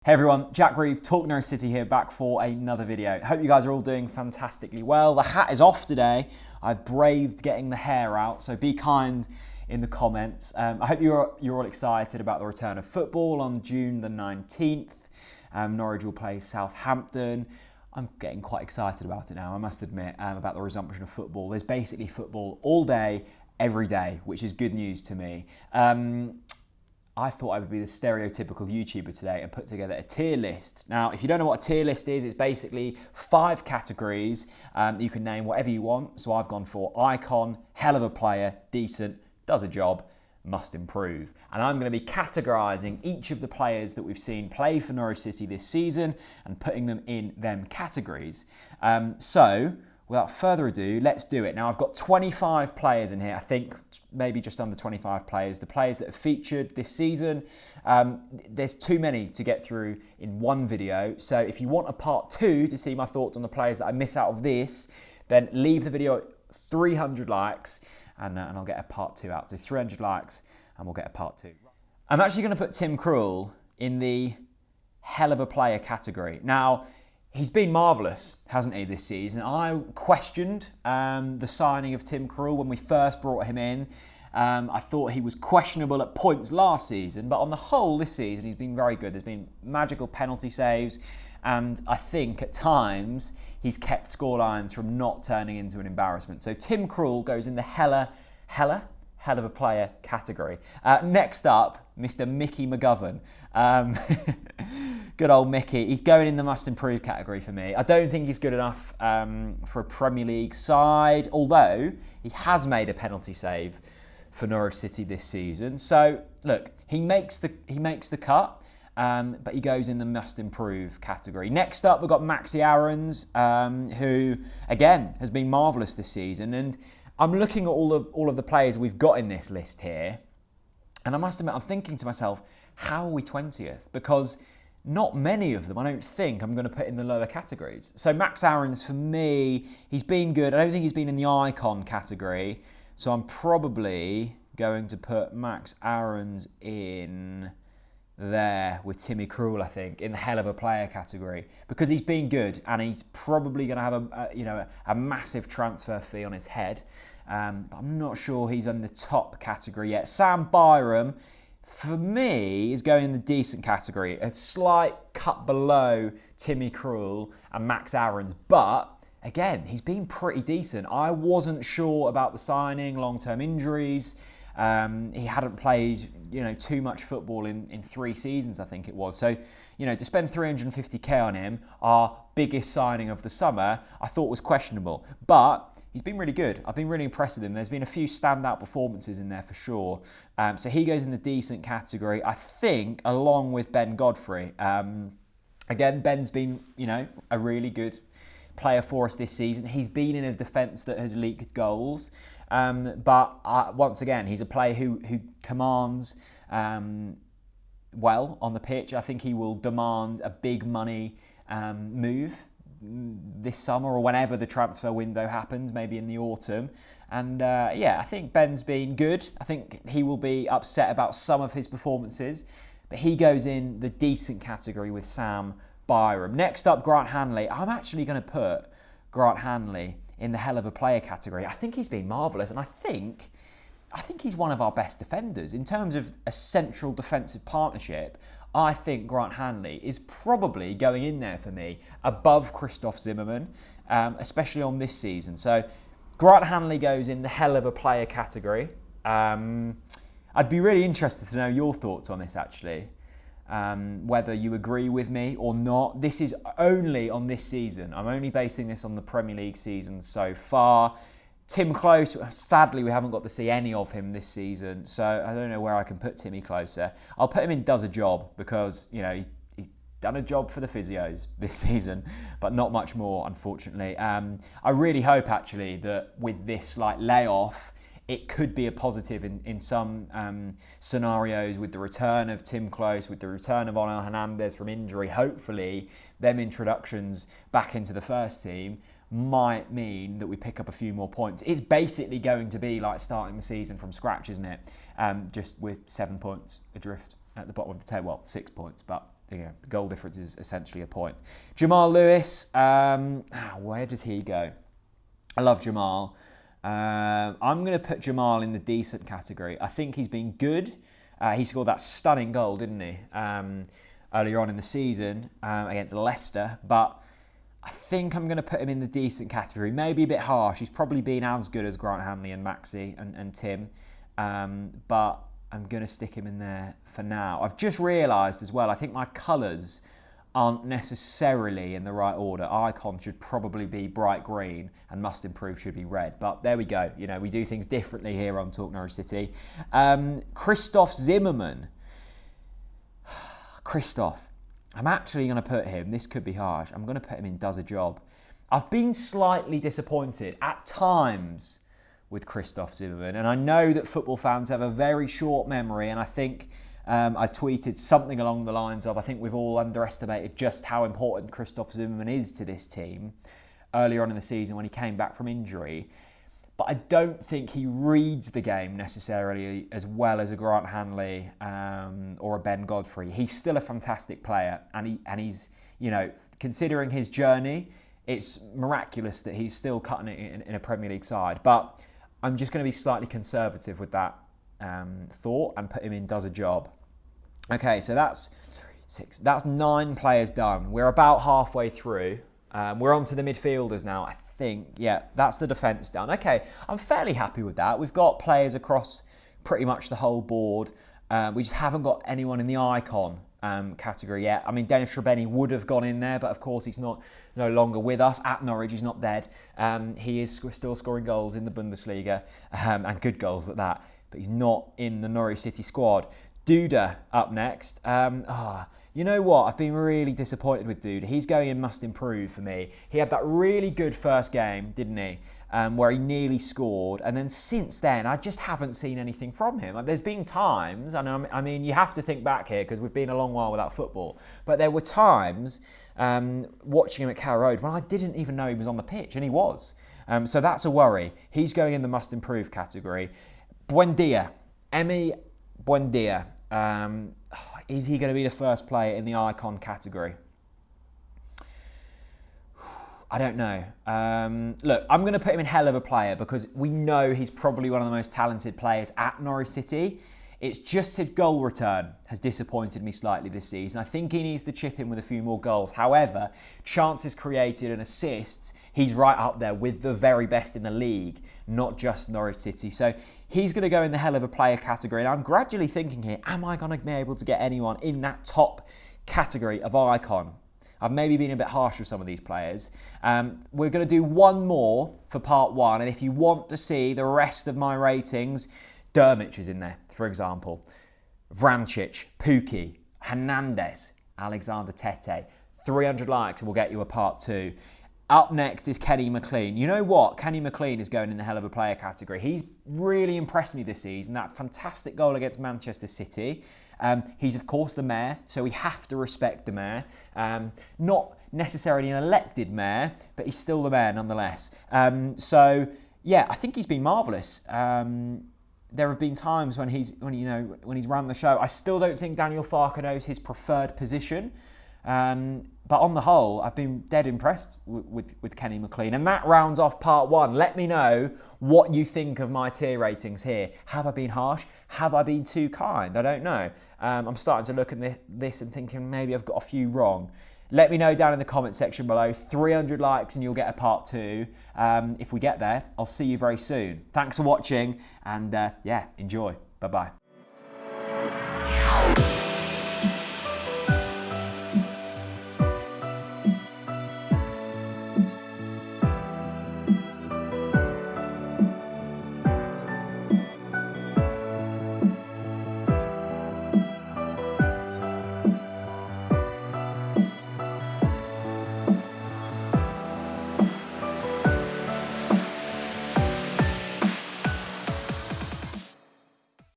Hey everyone, Jack Reeve, TalkNorwichCity here, back for another video. Hope you guys are all doing fantastically well. The hat is off today. I braved getting the hair out, so be kind in the comments. I hope you're all excited about the return of football on June the 19th. Norwich will play Southampton. I'm getting quite excited about it now, I must admit, about the resumption of football. There's basically football all day, every day, which is good news to me. I thought I would be the stereotypical YouTuber today and put together a tier list. Now, if you don't know what a tier list is, it's basically 5 categories. You can name whatever you want. So I've gone for icon, hell of a player, decent, does a job, must improve. And I'm going to be categorising each of the players that we've seen play for Norwich City this season and putting them in them categories. So, without further ado, let's do it. Now, I've got 25 players in here. I think maybe just under 25 players. The players that have featured this season. There's too many to get through in one video. So if you want a part 2 to see my thoughts on the players that I miss out of this, then leave the video at 300 likes and I'll get a part 2 out. So 300 likes and we'll get a part 2. I'm actually going to put Tim Krul in the hell of a player category. Now, he's been marvellous, hasn't he, this season? I questioned the signing of Tim Krul when we first brought him in. I thought he was questionable at points last season, but on the whole this season he's been very good. There's been magical penalty saves, and I think at times he's kept scorelines from not turning into an embarrassment. So Tim Krul goes in the hell of a player category. Next up, Mr. Mcgovern. Good old Mickey. He's going in the must improve category for me. I don't think he's good enough for a Premier League side, although he has made a penalty save for Norwich City this season. So look, he makes the cut, but he goes in the must improve category. Next up, we've got Maxi Aaron, who again has been marvellous this season, and I'm looking at all of the players we've got in this list here, and I must admit, I'm thinking to myself, how are we 20th? Because not many of them, I don't think, I'm going to put in the lower categories. So Max Aaron's, for me, he's been good. I don't think he's been in the icon category, so I'm probably going to put Max Aaron's in there with Timmy Krul, I think, in the hell of a player category, because he's been good and he's probably going to have a massive transfer fee on his head. But I'm not sure he's in the top category yet. Sam Byram, for me, is going in the decent category, a slight cut below Timmy Krul and Max Aaron's, but again, he's been pretty decent. I wasn't sure about the signing, long-term injuries. He hadn't played, too much football in 3 seasons, I think it was. So, to spend 350k on him, our biggest signing of the summer, I thought was questionable. But he's been really good. I've been really impressed with him. There's been a few standout performances in there for sure. So he goes in the decent category, I think, along with Ben Godfrey. Again, Ben's been, a really good player for us this season. He's been in a defence that has leaked goals. But once again, he's a player who commands well on the pitch. I think he will demand a big money move this summer or whenever the transfer window happens, maybe in the autumn. And I think Ben's been good. I think he will be upset about some of his performances, but he goes in the decent category with Sam Byram. Next up, Grant Hanley. I'm actually going to put Grant Hanley in the hell of a player category. I think he's been marvellous, and I think he's one of our best defenders. In terms of a central defensive partnership, I think Grant Hanley is probably going in there for me above Christoph Zimmerman, especially on this season. So Grant Hanley goes in the hell of a player category. I'd be really interested to know your thoughts on this, actually. Whether you agree with me or not. This is only on this season. I'm only basing this on the Premier League season so far. Tim Close, sadly we haven't got to see any of him this season, so I don't know where I can put Timmy closer. I'll put him in does a job because, he's done a job for the physios this season, but not much more, unfortunately. I really hope, actually, that with this slight layoff, it could be a positive in some scenarios with the return of Tim Close, with the return of Onel Hernandez from injury. Hopefully, them introductions back into the first team might mean that we pick up a few more points. It's basically going to be like starting the season from scratch, isn't it? Just with 7 points adrift at the bottom of the table. Well, 6 points, but the goal difference is essentially a point. Jamal Lewis, where does he go? I love Jamal. I'm going to put Jamal in the decent category. I think he's been good. He scored that stunning goal, didn't he? Earlier on in the season against Leicester, but I think I'm going to put him in the decent category. Maybe a bit harsh. He's probably been as good as Grant Hanley and Maxi and Tim, but I'm going to stick him in there for now. I've just realised as well, I think my colours aren't necessarily in the right order. Icon should probably be bright green and must improve should be red. But there we go. You know, we do things differently here on Talk Norwich City. Christoph Zimmerman. Christoph. I'm actually going to put him, this could be harsh, I'm going to put him in does a job. I've been slightly disappointed at times with Christoph Zimmerman, and I know that football fans have a very short memory, and I think I tweeted something along the lines of, I think we've all underestimated just how important Christoph Zimmerman is to this team earlier on in the season when he came back from injury. But I don't think he reads the game necessarily as well as a Grant Hanley or a Ben Godfrey. He's still a fantastic player, and he's, you know, considering his journey, it's miraculous that he's still cutting it in a Premier League side. But I'm just going to be slightly conservative with that thought and put him in does a job. Okay, so that's 6. That's 9 players done. We're about halfway through. We're on to the midfielders now, I think. Yeah, that's the defence done. Okay, I'm fairly happy with that. We've got players across pretty much the whole board. We just haven't got anyone in the icon category yet. I mean, Dennis Trebeni would have gone in there, but of course he's no longer with us at Norwich. He's not dead. He is still scoring goals in the Bundesliga, and good goals at that, but he's not in the Norwich City squad. Duda up next. You know what? I've been really disappointed with Duda. He's going in must improve for me. He had that really good first game, didn't he? Where he nearly scored. And then since then, I just haven't seen anything from him. There's been times, and I mean, you have to think back here because we've been a long while without football. But there were times watching him at Carrow Road when I didn't even know he was on the pitch, and he was. So that's a worry. He's going in the must improve category. Buendia. Emi Buendia. Is he going to be the first player in the icon category? I don't know. Look, I'm going to put him in hell of a player because we know he's probably one of the most talented players at Norwich City. It's just his goal return has disappointed me slightly this season. I think he needs to chip in with a few more goals. However, chances created and assists, he's right up there with the very best in the league, not just Norwich City. So he's going to go in the hell of a player category. And I'm gradually thinking here, am I going to be able to get anyone in that top category of icon? I've maybe been a bit harsh with some of these players. We're going to do one more for part 1. And if you want to see the rest of my ratings, Dermich is in there, for example. Vrancic, Pukki, Hernandez, Alexander Tete. 300 likes will get you a part 2. Up next is Kenny Mclean. You know what? Kenny Mclean is going in the hell of a player category. He's really impressed me this season. That fantastic goal against Manchester City. He's, of course, the mayor, so we have to respect the mayor. Not necessarily an elected mayor, but he's still the mayor nonetheless. So, yeah, I think he's been marvellous. There have been times when he's ran the show. I still don't think Daniel Farke knows his preferred position. But on the whole, I've been dead impressed with Kenny Mclean. And that rounds off part 1. Let me know what you think of my tier ratings here. Have I been harsh? Have I been too kind? I don't know. I'm starting to look at this and thinking maybe I've got a few wrong. Let me know down in the comment section below. 300 likes and you'll get a part 2. If we get there, I'll see you very soon. Thanks for watching and yeah, enjoy. Bye-bye.